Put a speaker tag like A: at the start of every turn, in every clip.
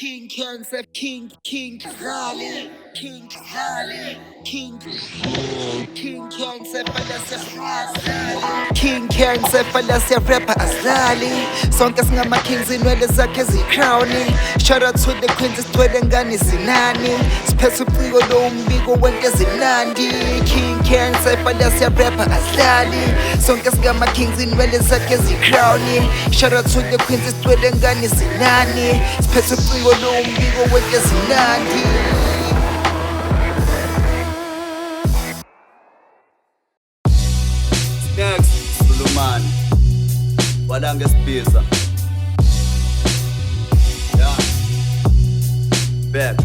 A: King Cancer, King Rally, King Rally, King Cancer, Fallacia, King Cancer, Fallacia, rapper Azali. Sonke singama kings inwele zakhe zicrowning. Shout out to the queens isithwele ngane zinani. Siphethe uciko lo umbiko wento ezimnandi. King Cancer, Fallacia, rapper Azali. Sonke singama kings inwele zakhe zicrowning. Shout out to the queens isithwele ngane zinani. Siphethe uciko lo umbiko wento ezimnandi.
B: Next, Sulumani Walange Spiza. Yeah. Back.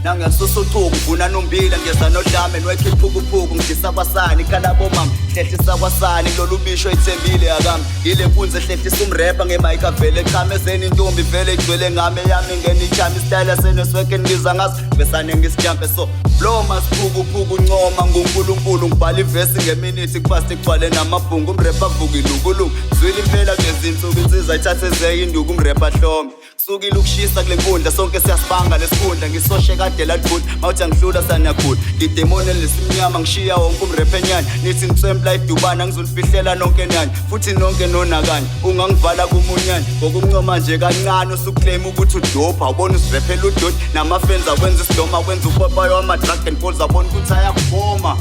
B: Nangasosothuku ngivuna nombila ngeza nodlame nwekhe iphukuphuku ngidisa kwasani ikhala bomama hlehlisa kwasani lolu bisho ithembile akami ile nkunzi ehlehlisa umrapper ngemike avele echamezeni intombi vele igcwele ngame yami ngene ijama istyle yasenesweke ngiza ngazo besane ngisijampe so blow masiphukuphuku uncoma ngunkulunkulu ngibhala ivesi ngeminithi kupasti kugcwale namabhungu umrapper avukile ukulungu zwile impela ngezinsuku insizwa ithathe zeke induku umrapper hlombe sukile ukushisa kule nkundla sonke siyasibanga lesikhundla ngisoshe kade ladbut mawuthi angihlula sanakhula ngidemone lesimnyama ngishiya wonke umrapper enyani nithi ngisempla idubana ngizolifihlela nonke nani futhi nonke nonakani ungangivala kumunyani ngokumncoma nje kancane usuclaim ukuthi udope awubona usirephela udoti namafenza kwenza isidoma kwenza upopayo wama-drug and balls abona ukuthi ayakubhoma.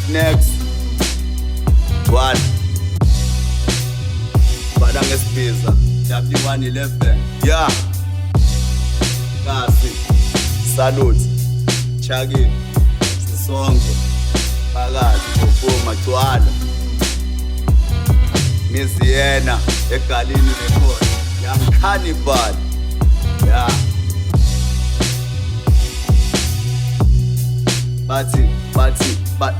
B: Next one Walange Spiza W111 yeah Kasi Salute Chagi Sisonke Phakathi Kophuma Gcwala Miziyena eGalini Record Young Cannibal yeah but